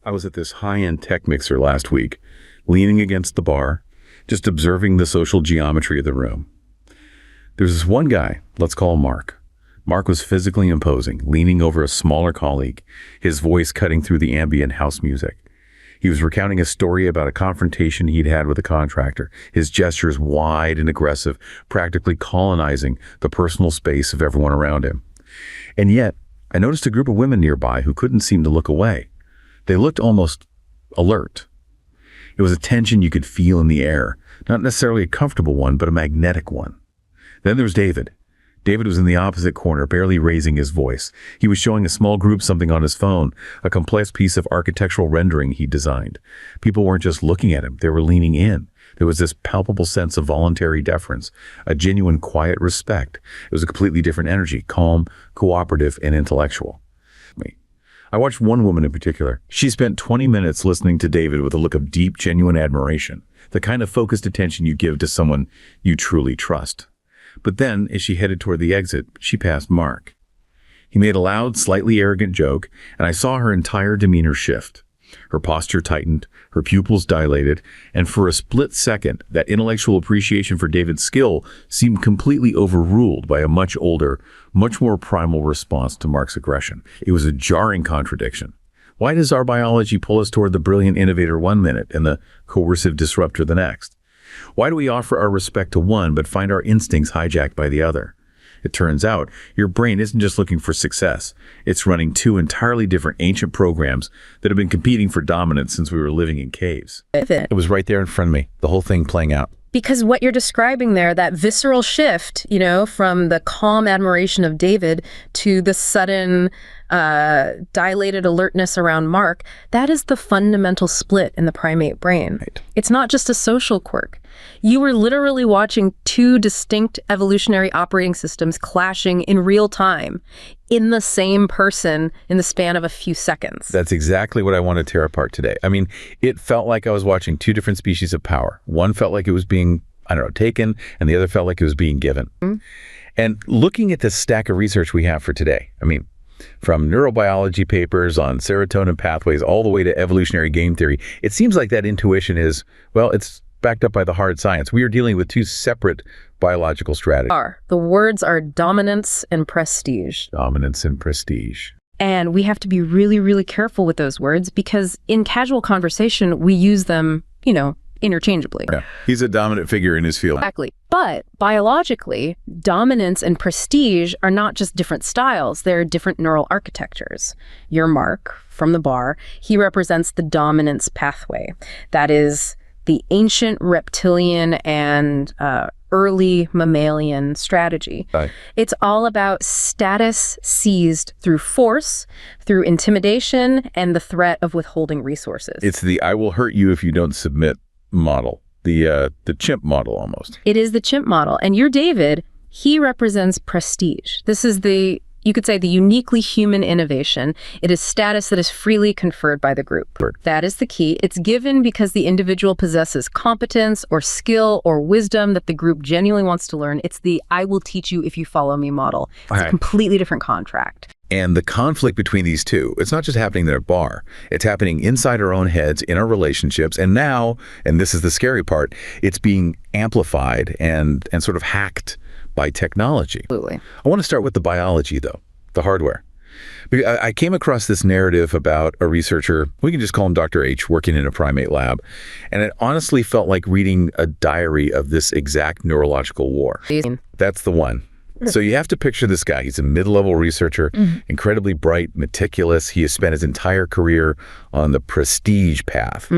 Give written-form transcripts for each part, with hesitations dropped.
I was at this high-end tech mixer last week, leaning against the bar, just observing the social geometry of the room. There's this one guy, let's call him Mark. Mark was physically imposing, leaning over a smaller colleague, his voice cutting through the ambient house music. He was recounting a story about a confrontation he'd had with a contractor, his gestures wide and aggressive, practically colonizing the personal space of everyone around him. And yet, I noticed a group of women nearby who couldn't seem to look away. They looked almost alert. It was a tension you could feel in the air, not necessarily a comfortable one, but a magnetic one. Then there was David. David was in the opposite corner, barely raising his voice. He was showing a small group something on his phone, a complex piece of architectural rendering he designed. People weren't just looking at him, they were leaning in. There was this palpable sense of voluntary deference, a genuine quiet respect. It was a completely different energy, calm, cooperative, and intellectual. I watched one woman in particular. She spent 20 minutes listening to David with a look of deep, genuine admiration, the kind of focused attention you give to someone you truly trust. But then, as she headed toward the exit, she passed Mark. He made a loud, slightly arrogant joke, and I saw her entire demeanor shift. Her posture tightened, her pupils dilated, and for a split second, that intellectual appreciation for David's skill seemed completely overruled by a much older, much more primal response to Mark's aggression. It was a jarring contradiction. Why does our biology pull us toward the brilliant innovator one minute and the coercive disruptor the next? Why do we offer our respect to one but find our instincts hijacked by the other? It turns out, your brain isn't just looking for success. It's running two entirely different ancient programs that have been competing for dominance since we were living in caves. It was right there in front of me, the whole thing playing out. Because what you're describing there, that visceral shift, from the calm admiration of David to the sudden dilated alertness around Mark, that is the fundamental split in the primate brain. Right. It's not just a social quirk. You were literally watching two distinct evolutionary operating systems clashing in real time in the same person in the span of a few seconds. That's exactly what I want to tear apart today. I mean, it felt like I was watching two different species of power. One felt like it was being, taken, and the other felt like it was being given. Mm-hmm. And looking at this stack of research we have for today, from neurobiology papers on serotonin pathways all the way to evolutionary game theory, it seems like that intuition is, it's backed up by the hard science. We are dealing with two separate biological strategies. The words are dominance and prestige. Dominance and prestige. And we have to be really, really careful with those words because in casual conversation, we use them, interchangeably. Yeah. He's a dominant figure in his field. Exactly. But biologically, dominance and prestige are not just different styles, they're different neural architectures. Your Mark from the bar, he represents the dominance pathway. That is the ancient reptilian and early mammalian strategy. Right. It's all about status seized through force, through intimidation, and the threat of withholding resources. It's the I will hurt you if you don't submit model, the chimp model almost. It is the chimp model. And your David, he represents prestige. This is you could say the uniquely human innovation. It is status that is freely conferred by the group. That is the key. It's given because the individual possesses competence or skill or wisdom that the group genuinely wants to learn. It's the I will teach you if you follow me model. It's a completely different contract. And the conflict between these two, it's not just happening at a bar. It's happening inside our own heads, in our relationships. And now, and this is the scary part, it's being amplified and sort of hacked by technology. Absolutely. I want to start with the biology, though, the hardware. I came across this narrative about a researcher, we can just call him Dr. H, working in a primate lab, and it honestly felt like reading a diary of this exact neurological war. That's the one. So you have to picture this guy. He's a mid-level researcher, incredibly bright, meticulous. He has spent his entire career on the prestige path.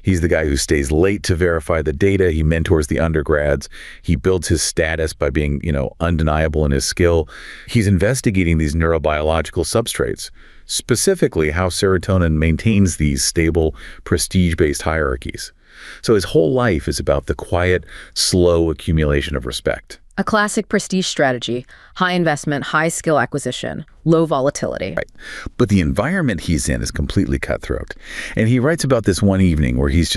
He's the guy who stays late to verify the data. He mentors the undergrads. He builds his status by being, undeniable in his skill. He's investigating these neurobiological substrates, specifically how serotonin maintains these stable, prestige-based hierarchies. So his whole life is about the quiet, slow accumulation of respect. A classic prestige strategy, high investment, high skill acquisition, low volatility. Right. But the environment he's in is completely cutthroat. And he writes about this one evening where he's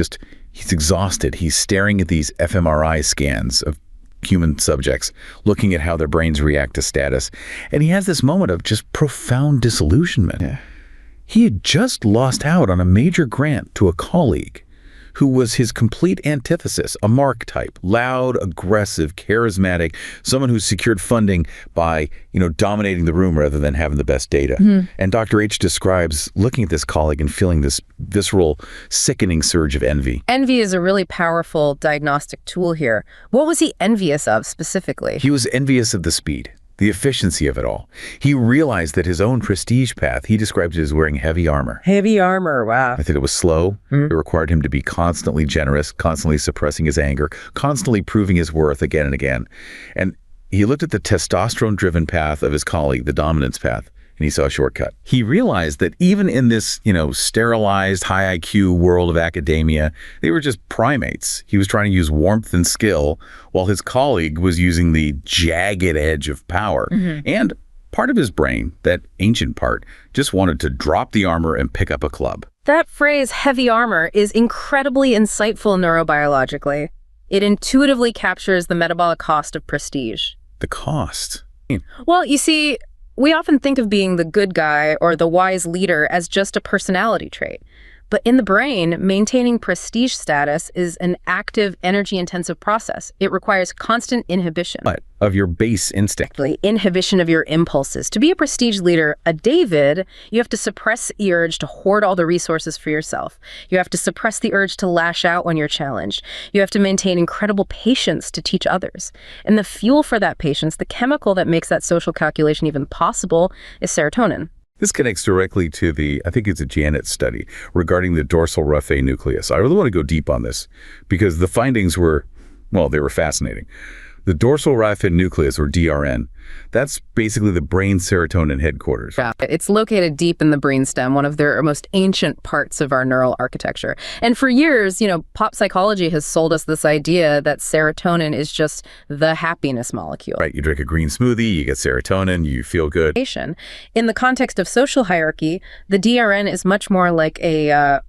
exhausted. He's staring at these fMRI scans of human subjects, looking at how their brains react to status. And he has this moment of just profound disillusionment. Yeah. He had just lost out on a major grant to a colleague who was his complete antithesis, a Mark type, loud, aggressive, charismatic, someone who secured funding by, dominating the room rather than having the best data. And Dr. H describes looking at this colleague and feeling this visceral, sickening surge of envy. Envy is a really powerful diagnostic tool here. What was he envious of specifically? He was envious of the speed, the efficiency of it all. He realized that his own prestige path, he described it as wearing heavy armor. Heavy armor, wow. I think it was slow. It required him to be constantly generous, constantly suppressing his anger, constantly proving his worth again and again. And he looked at the testosterone-driven path of his colleague, the dominance path, and he saw a shortcut. He realized that even in this, sterilized, high IQ world of academia, they were just primates. He was trying to use warmth and skill, while his colleague was using the jagged edge of power. And part of his brain, that ancient part, just wanted to drop the armor and pick up a club. That phrase, heavy armor, is incredibly insightful neurobiologically. It intuitively captures the metabolic cost of prestige. The cost? Well, you see, we often think of being the good guy or the wise leader as just a personality trait. But in the brain, maintaining prestige status is an active, energy-intensive process. It requires constant inhibition. What? Of your base instinct. Inhibition of your impulses. To be a prestige leader, a David, you have to suppress the urge to hoard all the resources for yourself. You have to suppress the urge to lash out when you're challenged. You have to maintain incredible patience to teach others. And the fuel for that patience, the chemical that makes that social calculation even possible, is serotonin. This connects directly to I think it's a Janet study regarding the dorsal raphe nucleus. I really want to go deep on this because the findings were, they were fascinating. The dorsal raphe nucleus, or DRN, that's basically the brain serotonin headquarters. Yeah, it's located deep in the brainstem, one of their most ancient parts of our neural architecture. And for years, pop psychology has sold us this idea that serotonin is just the happiness molecule. Right, you drink a green smoothie, you get serotonin, you feel good. In the context of social hierarchy, the DRN is much more like a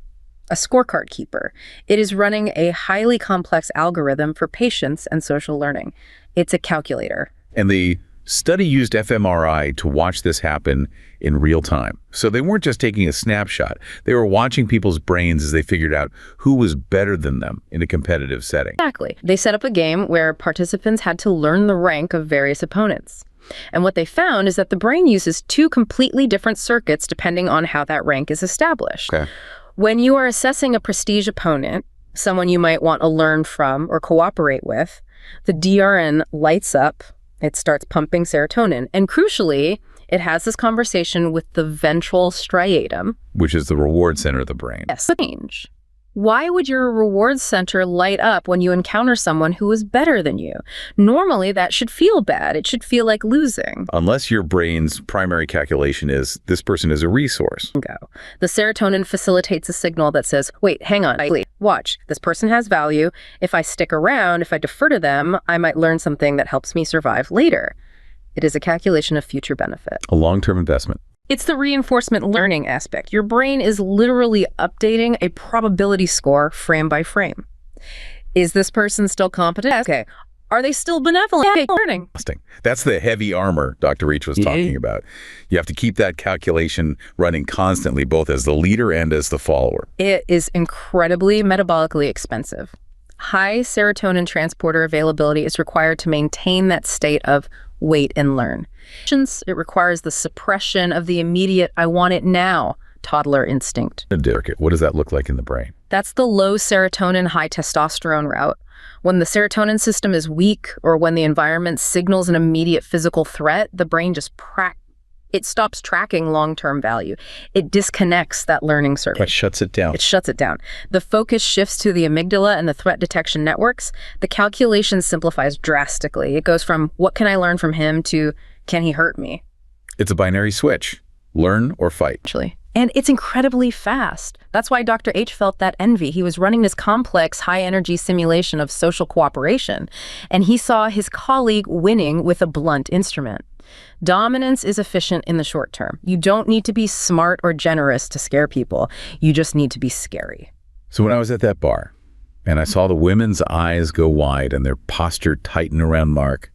scorecard keeper. It is running a highly complex algorithm for patience and social learning. It's a calculator. And the study used fMRI to watch this happen in real time. So they weren't just taking a snapshot. They were watching people's brains as they figured out who was better than them in a competitive setting. Exactly. They set up a game where participants had to learn the rank of various opponents. And what they found is that the brain uses two completely different circuits depending on how that rank is established. Okay. When you are assessing a prestige opponent, someone you might want to learn from or cooperate with, the DRN lights up, it starts pumping serotonin, and crucially, it has this conversation with the ventral striatum, which is the reward center of the brain. Yes. Change. Why would your reward center light up when you encounter someone who is better than you? Normally, that should feel bad. It should feel like losing. Unless your brain's primary calculation is this person is a resource. The serotonin facilitates a signal that says, wait, hang on, watch, this person has value. If I stick around, if I defer to them, I might learn something that helps me survive later. It is a calculation of future benefit. A long-term investment. It's the reinforcement learning aspect. Your brain is literally updating a probability score frame by frame. Is this person still competent? Okay. Are they still benevolent? Okay. Learning. That's the heavy armor Dr. Reach was talking about. You have to keep that calculation running constantly, both as the leader and as the follower. It is incredibly metabolically expensive. High serotonin transporter availability is required to maintain that state of wait and learn. It requires the suppression of the immediate, I want it now, toddler instinct. What does that look like in the brain? That's the low serotonin, high testosterone route. When the serotonin system is weak or when the environment signals an immediate physical threat, the brain just it stops tracking long-term value. It disconnects that learning circuit. It shuts it down. It shuts it down. The focus shifts to the amygdala and the threat detection networks. The calculation simplifies drastically. It goes from what can I learn from him to can he hurt me? It's a binary switch. Learn or fight. Actually. And it's incredibly fast. That's why Dr. H felt that envy. He was running this complex, high-energy simulation of social cooperation, and he saw his colleague winning with a blunt instrument. Dominance is efficient in the short term. You don't need to be smart or generous to scare people. You just need to be scary. So when I was at that bar, and I saw the women's eyes go wide and their posture tighten around Mark,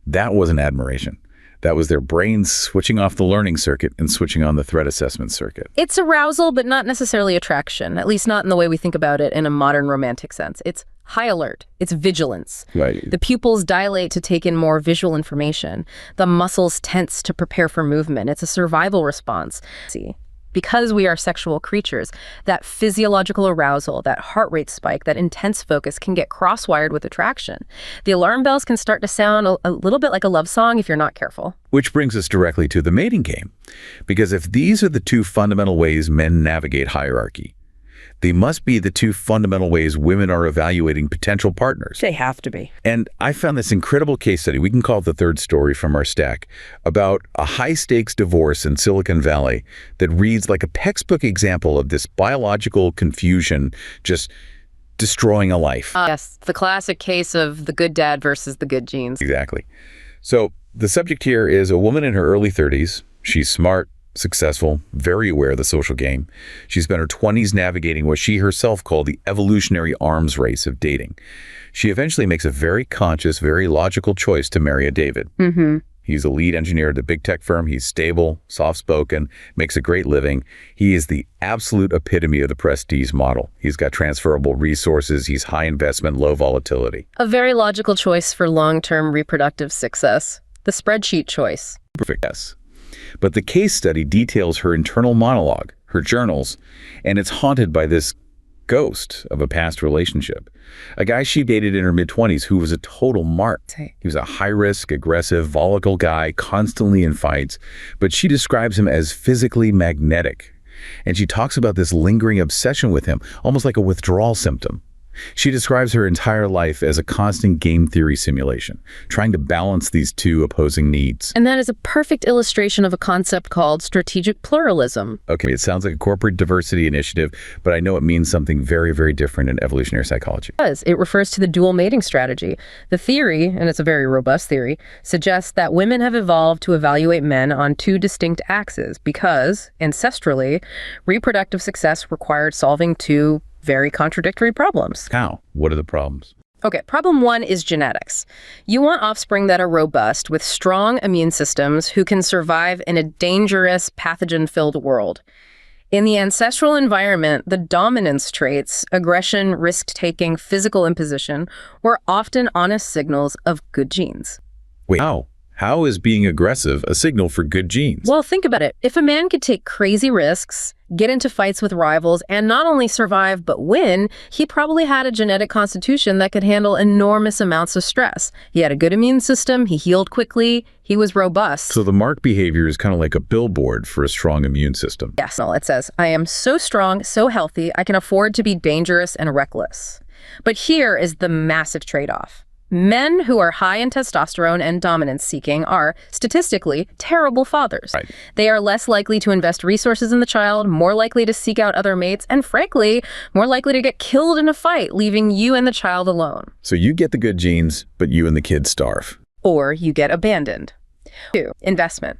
that wasn't admiration. That was their brains switching off the learning circuit and switching on the threat assessment circuit. It's arousal, but not necessarily attraction, at least not in the way we think about it in a modern romantic sense. It's high alert. It's vigilance. Right. The pupils dilate to take in more visual information. The muscles tense to prepare for movement. It's a survival response. See, because we are sexual creatures, that physiological arousal, that heart rate spike, that intense focus can get cross-wired with attraction. The alarm bells can start to sound a little bit like a love song if you're not careful. Which brings us directly to the mating game. Because if these are the two fundamental ways men navigate hierarchy, they must be the two fundamental ways women are evaluating potential partners. They have to be. And I found this incredible case study, we can call it the third story from our stack, about a high-stakes divorce in Silicon Valley that reads like a textbook example of this biological confusion just destroying a life. Yes, the classic case of the good dad versus the good genes. Exactly. So the subject here is a woman in her early 30s. She's smart, successful, very aware of the social game. She spent her 20s navigating what she herself called the evolutionary arms race of dating. She eventually makes a very conscious, very logical choice to marry a David. He's a lead engineer at a big tech firm. He's stable, soft-spoken, makes a great living. He is the absolute epitome of the prestige model. He's got transferable resources. He's high investment, low volatility. A very logical choice for long-term reproductive success. The spreadsheet choice. Perfect, yes. But the case study details her internal monologue, her journals, and it's haunted by this ghost of a past relationship. A guy she dated in her mid-20s who was a total mark. He was a high-risk, aggressive, volatile guy, constantly in fights, but she describes him as physically magnetic. And she talks about this lingering obsession with him, almost like a withdrawal symptom. She describes her entire life as a constant game theory simulation, trying to balance these two opposing needs. And that is a perfect illustration of a concept called strategic pluralism. Okay, it sounds like a corporate diversity initiative, but I know it means something very, very different in evolutionary psychology. It refers to the dual mating strategy. The theory, and it's a very robust theory, suggests that women have evolved to evaluate men on two distinct axes because, ancestrally, reproductive success required solving two very contradictory problems. How? What are the problems? Okay, problem one is genetics. You want offspring that are robust with strong immune systems who can survive in a dangerous, pathogen-filled world. In the ancestral environment, the dominance traits, aggression, risk-taking, physical imposition, were often honest signals of good genes. Wait, how? How is being aggressive a signal for good genes? Well, think about it. If a man could take crazy risks, get into fights with rivals, and not only survive but win, he probably had a genetic constitution that could handle enormous amounts of stress. He had a good immune system, he healed quickly, he was robust. So the mark behavior is kind of like a billboard for a strong immune system. Yes, it says, I am so strong, so healthy, I can afford to be dangerous and reckless. But here is the massive trade-off. Men who are high in testosterone and dominance-seeking are, statistically, terrible fathers. Right. They are less likely to invest resources in the child, more likely to seek out other mates, and frankly, more likely to get killed in a fight, leaving you and the child alone. So you get the good genes, but you and the kids starve. Or you get abandoned. 2. Investment.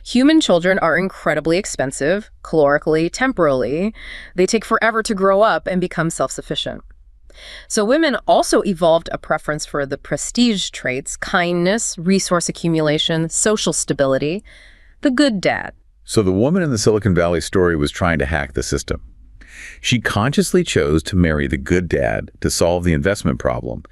Human children are incredibly expensive, calorically, temporally. They take forever to grow up and become self-sufficient. So women also evolved a preference for the prestige traits, kindness, resource accumulation, social stability, the good dad. So the woman in the Silicon Valley story was trying to hack the system. She consciously chose to marry the good dad to solve the investment problem,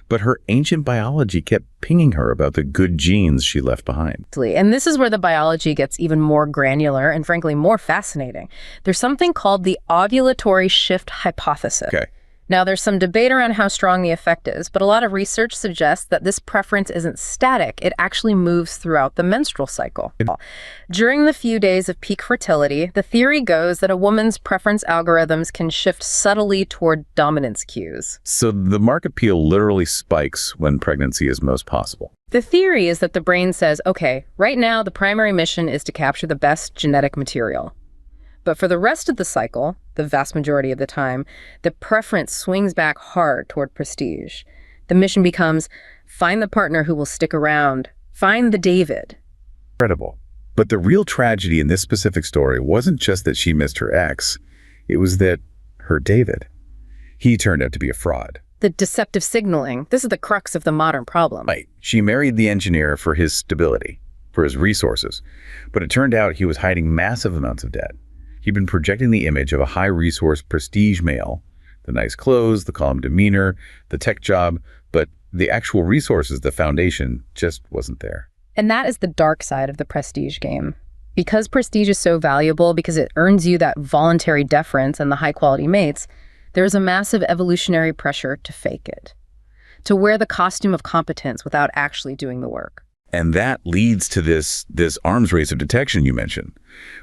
but her ancient biology kept pinging her about the good genes she left behind. And this is where the biology gets even more granular and frankly more fascinating. There's something called the ovulatory shift hypothesis. Okay. Now, there's some debate around how strong the effect is, but a lot of research suggests that this preference isn't static. It actually moves throughout the menstrual cycle. During the few days of peak fertility, the theory goes that a woman's preference algorithms can shift subtly toward dominance cues. So the mark appeal literally spikes when pregnancy is most possible. The theory is that the brain says, okay, right now the primary mission is to capture the best genetic material. But for the rest of the cycle, the vast majority of the time, the preference swings back hard toward prestige. The mission becomes, find the partner who will stick around. Find the David. Incredible. But the real tragedy in this specific story wasn't just that she missed her ex. It was that her David, he turned out to be a fraud. The deceptive signaling. This is the crux of the modern problem. Right. She married the engineer for his stability. for his resources. But it turned out he was hiding massive amounts of debt. He'd been projecting the image of a high-resource prestige male, the nice clothes, the calm demeanor, the tech job, but the actual resources, the foundation, just wasn't there. And that is the dark side of the prestige game. Because prestige is so valuable, because it earns you that voluntary deference and the high-quality mates, there's a massive evolutionary pressure to fake it, to wear the costume of competence without actually doing the work. And that leads to this arms race of detection you mentioned.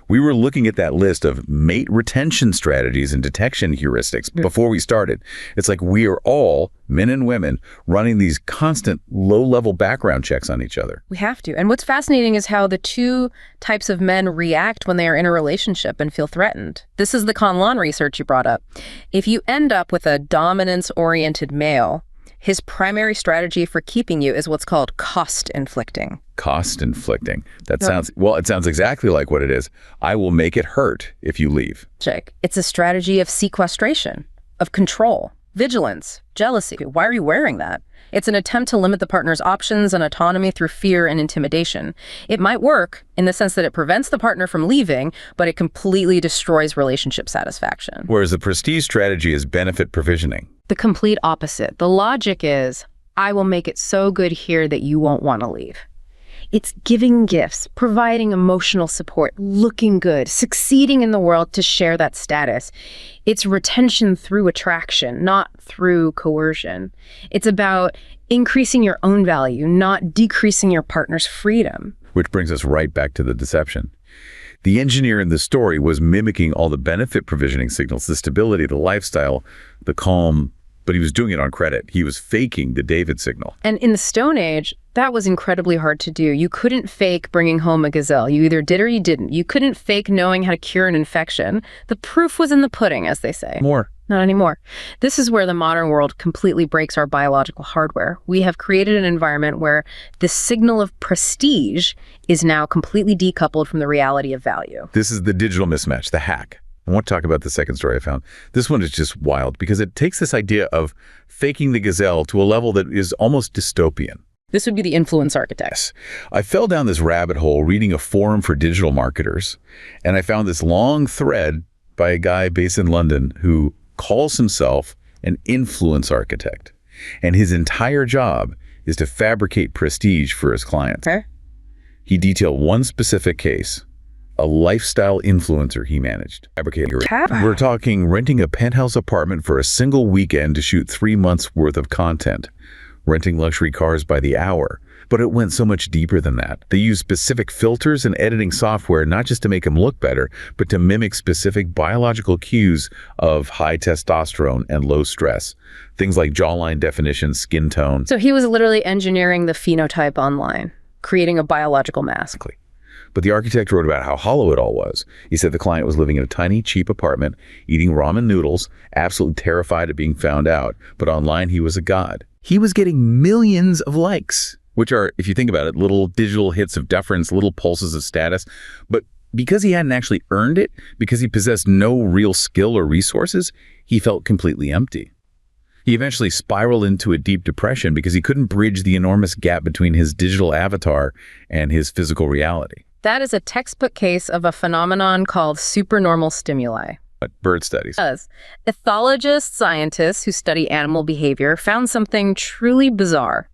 We were looking at that list of mate retention strategies and detection heuristics before we started. It's like we are all, men and women, running these constant low-level background checks on each other. We have to. And what's fascinating is how the two types of men react when they are in a relationship and feel threatened. This is the Conlon research you brought up. If you end up with a dominance-oriented male, his primary strategy for keeping you is what's called cost-inflicting. Cost-inflicting. That sounds, well, it sounds exactly like what it is. I will make it hurt if you leave. It's a strategy of sequestration, of control, vigilance, jealousy. Why are you wearing that? It's an attempt to limit the partner's options and autonomy through fear and intimidation. It might work in the sense that it prevents the partner from leaving, but it completely destroys relationship satisfaction. Whereas the prestige strategy is benefit provisioning. The complete opposite. The logic is, I will make it so good here that you won't want to leave. It's giving gifts, providing emotional support, looking good, succeeding in the world to share that status. It's retention through attraction, not through coercion. It's about increasing your own value, not decreasing your partner's freedom. Which brings us right back to the deception. The engineer in the story was mimicking all the benefit provisioning signals, the stability, the lifestyle, the calm, but he was doing it on credit. He was faking the David signal. And in the Stone Age, that was incredibly hard to do. You couldn't fake bringing home a gazelle. You either did or you didn't. You couldn't fake knowing how to cure an infection. The proof was in the pudding, as they say. Not anymore. This is where the modern world completely breaks our biological hardware. We have created an environment where the signal of prestige is now completely decoupled from the reality of value. This is the digital mismatch, the hack. I want to talk about the second story I found. This one is just wild because it takes this idea of faking the gazelle to a level that is almost dystopian. This would be the influence architect. Yes. I fell down this rabbit hole reading a forum for digital marketers, and I found this long thread by a guy based in London who calls himself an influence architect. And his entire job is to fabricate prestige for his clients. Okay. He detailed one specific case, a lifestyle influencer he managed. We're talking renting a penthouse apartment for a single weekend to shoot 3 months worth of content, renting luxury cars by the hour. But it went so much deeper than that. They used specific filters and editing software not just to make him look better, but to mimic specific biological cues of high testosterone and low stress. Things like jawline definition, skin tone. So he was literally engineering the phenotype online, creating a biological mask. But the architect wrote about how hollow it all was. He said the client was living in a tiny, cheap apartment, eating ramen noodles, absolutely terrified of being found out. But online, he was a god. He was getting millions of likes, which are, if you think about it, little digital hits of deference, little pulses of status. But because he hadn't actually earned it, because he possessed no real skill or resources, he felt completely empty. He eventually spiraled into a deep depression because he couldn't bridge the enormous gap between his digital avatar and his physical reality. That is a textbook case of a phenomenon called supernormal stimuli. Bird studies. Ethologist scientists who study animal behavior found something truly bizarre.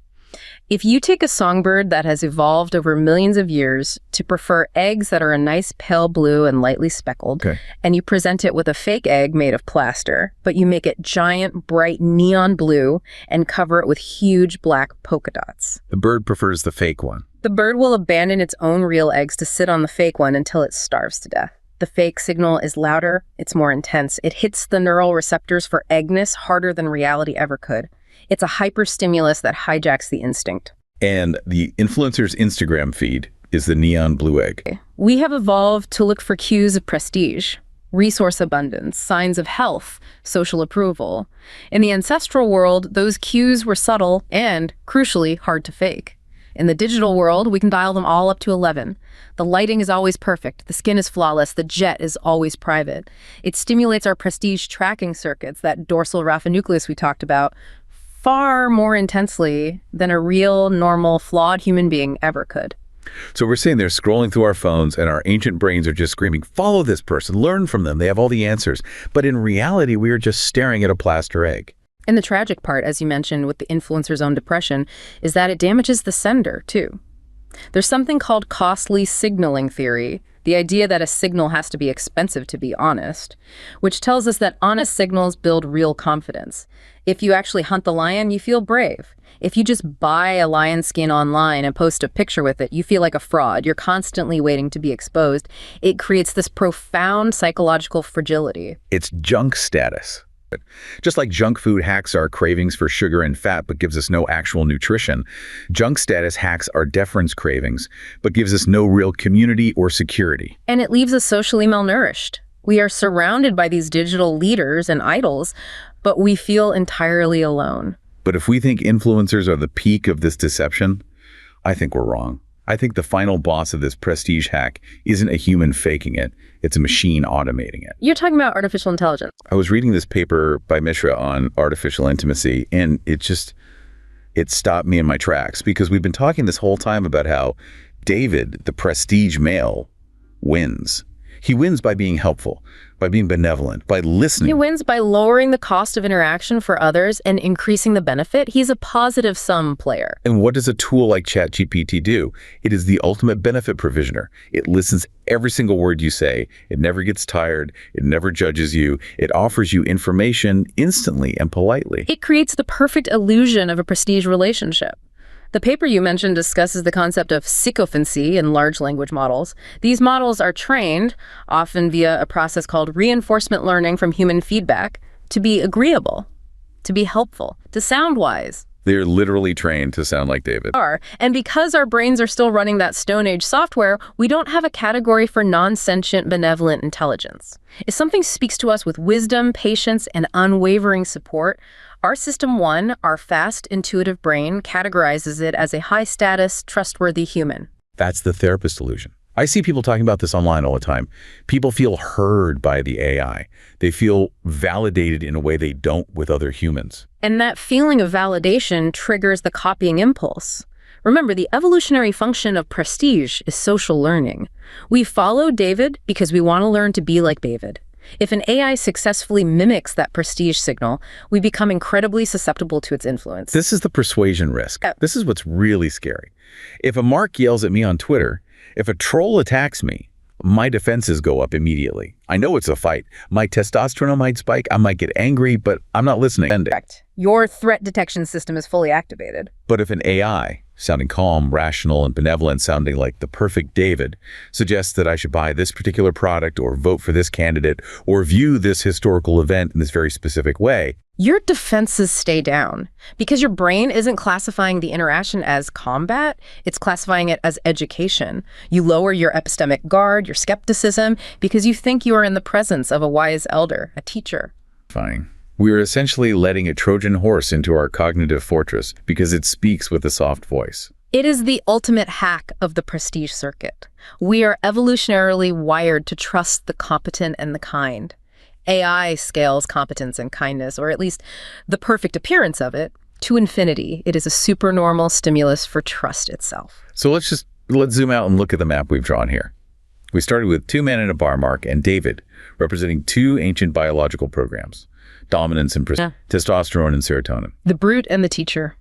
If you take a songbird that has evolved over millions of years to prefer eggs that are a nice pale blue and lightly speckled, and you present it with a fake egg made of plaster, but you make it giant, bright neon blue and cover it with huge black polka dots. The bird prefers the fake one. The bird will abandon its own real eggs to sit on the fake one until it starves to death. The fake signal is louder, it's more intense. It hits the neural receptors for eggness harder than reality ever could. It's a hyperstimulus that hijacks the instinct. And the influencer's Instagram feed is the neon blue egg. We have evolved to look for cues of prestige, resource abundance, signs of health, social approval. In the ancestral world, those cues were subtle and, crucially, hard to fake. In the digital world, we can dial them all up to 11. The lighting is always perfect. The skin is flawless. The jet is always private. It stimulates our prestige tracking circuits, that dorsal raphe we talked about, far more intensely than a real, normal, flawed human being ever could. So we're sitting there scrolling through our phones and our ancient brains are just screaming, follow this person, learn from them, they have all the answers. But in reality, we are just staring at a plaster egg. And the tragic part, as you mentioned, with the influencer's own depression, is that it damages the sender, too. There's something called costly signaling theory, the idea that a signal has to be expensive to be honest, which tells us that honest signals build real confidence. If you actually hunt the lion, you feel brave. If you just buy a lion skin online and post a picture with it, you feel like a fraud. You're constantly waiting to be exposed. It creates this profound psychological fragility. It's junk status. Just like junk food hacks our cravings for sugar and fat but gives us no actual nutrition, junk status hacks our deference cravings but gives us no real community or security. And it leaves us socially malnourished. We are surrounded by these digital leaders and idols, but we feel entirely alone. But if we think influencers are the peak of this deception, I think we're wrong. I think the final boss of this prestige hack isn't a human faking it, it's a machine automating it. You're talking about artificial intelligence. I was reading this paper by Mishra on artificial intimacy, and it stopped me in my tracks, because we've been talking this whole time about how David, the prestige male, wins. He wins by being helpful, by being benevolent, by listening. He wins by lowering the cost of interaction for others and increasing the benefit. He's a positive sum player. And what does a tool like ChatGPT do? It is the ultimate benefit provisioner. It listens every single word you say. It never gets tired. It never judges you. It offers you information instantly and politely. It creates the perfect illusion of a prestige relationship. The paper you mentioned discusses the concept of sycophancy in large language models. These models are trained, often via a process called reinforcement learning from human feedback, to be agreeable, to be helpful, to sound wise. They're literally trained to sound like David. And because our brains are still running that Stone Age software, we don't have a category for non-sentient benevolent intelligence. If something speaks to us with wisdom, patience, and unwavering support, our System 1, our fast, intuitive brain, categorizes it as a high-status, trustworthy human. That's the therapist illusion. I see people talking about this online all the time. People feel heard by the AI. They feel validated in a way they don't with other humans. And that feeling of validation triggers the copying impulse. Remember, the evolutionary function of prestige is social learning. We follow David because we want to learn to be like David. If an AI successfully mimics that prestige signal, we become incredibly susceptible to its influence. This is the persuasion risk. This is what's really scary. If a Mark yells at me on Twitter, if a troll attacks me, my defenses go up immediately. I know it's a fight. My testosterone might spike. I might get angry, but I'm not listening. Correct. Your threat detection system is fully activated. But if an AI, sounding calm, rational, and benevolent, sounding like the perfect David, suggests that I should buy this particular product or vote for this candidate or view this historical event in this very specific way, your defenses stay down because your brain isn't classifying the interaction as combat, it's classifying it as education. You lower your epistemic guard, your skepticism, because you think you are in the presence of a wise elder, a teacher. Fine. We are essentially letting a Trojan horse into our cognitive fortress because it speaks with a soft voice. It is the ultimate hack of the prestige circuit. We are evolutionarily wired to trust the competent and the kind. AI scales competence and kindness, or at least the perfect appearance of it, to infinity. It is a supernormal stimulus for trust itself. So let's zoom out and look at the map we've drawn here. We started with two men in a bar, Mark, and David, representing two ancient biological programs, dominance and testosterone and serotonin. The brute and the teacher,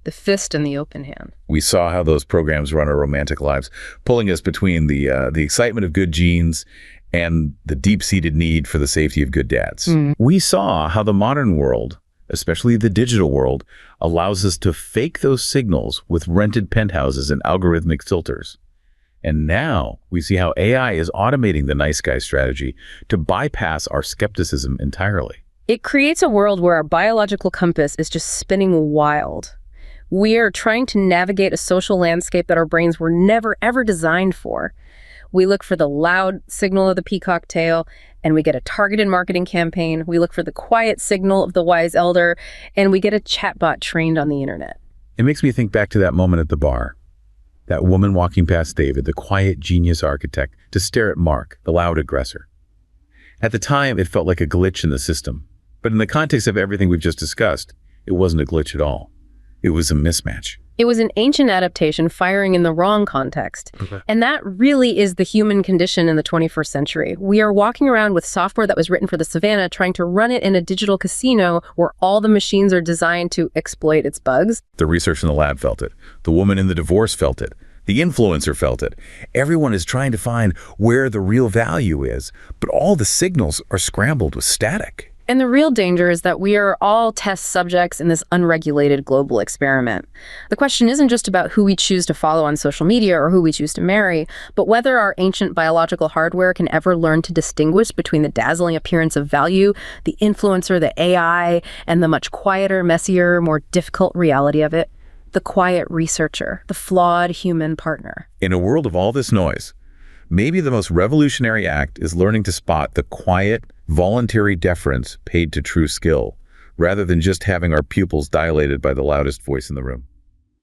the fist and the open hand. We saw how those programs run our romantic lives, pulling us between the excitement of good genes and the deep-seated need for the safety of good dads. We saw how the modern world, especially the digital world, allows us to fake those signals with rented penthouses and algorithmic filters. And now we see how AI is automating the nice guy strategy to bypass our skepticism entirely. It creates a world where our biological compass is just spinning wild. We are trying to navigate a social landscape that our brains were never, ever designed for. We look for the loud signal of the peacock tail, and we get a targeted marketing campaign. We look for the quiet signal of the wise elder, and we get a chatbot trained on the internet. It makes me think back to that moment at the bar. That woman walking past David, the quiet genius architect, to stare at Mark, the loud aggressor. At the time, it felt like a glitch in the system. But in the context of everything we've just discussed, it wasn't a glitch at all. It was a mismatch. It was an ancient adaptation firing in the wrong context. Okay. And that really is the human condition in the 21st century. We are walking around with software that was written for the savannah, trying to run it in a digital casino where all the machines are designed to exploit its bugs. The research in the lab felt it. The woman in the divorce felt it. The influencer felt it. Everyone is trying to find where the real value is, but all the signals are scrambled with static. And the real danger is that we are all test subjects in this unregulated global experiment. The question isn't just about who we choose to follow on social media or who we choose to marry, but whether our ancient biological hardware can ever learn to distinguish between the dazzling appearance of value, the influencer, the AI, and the much quieter, messier, more difficult reality of it, the quiet researcher, the flawed human partner. In a world of all this noise, maybe the most revolutionary act is learning to spot the quiet, voluntary deference paid to true skill, rather than just having our pupils dilated by the loudest voice in the room.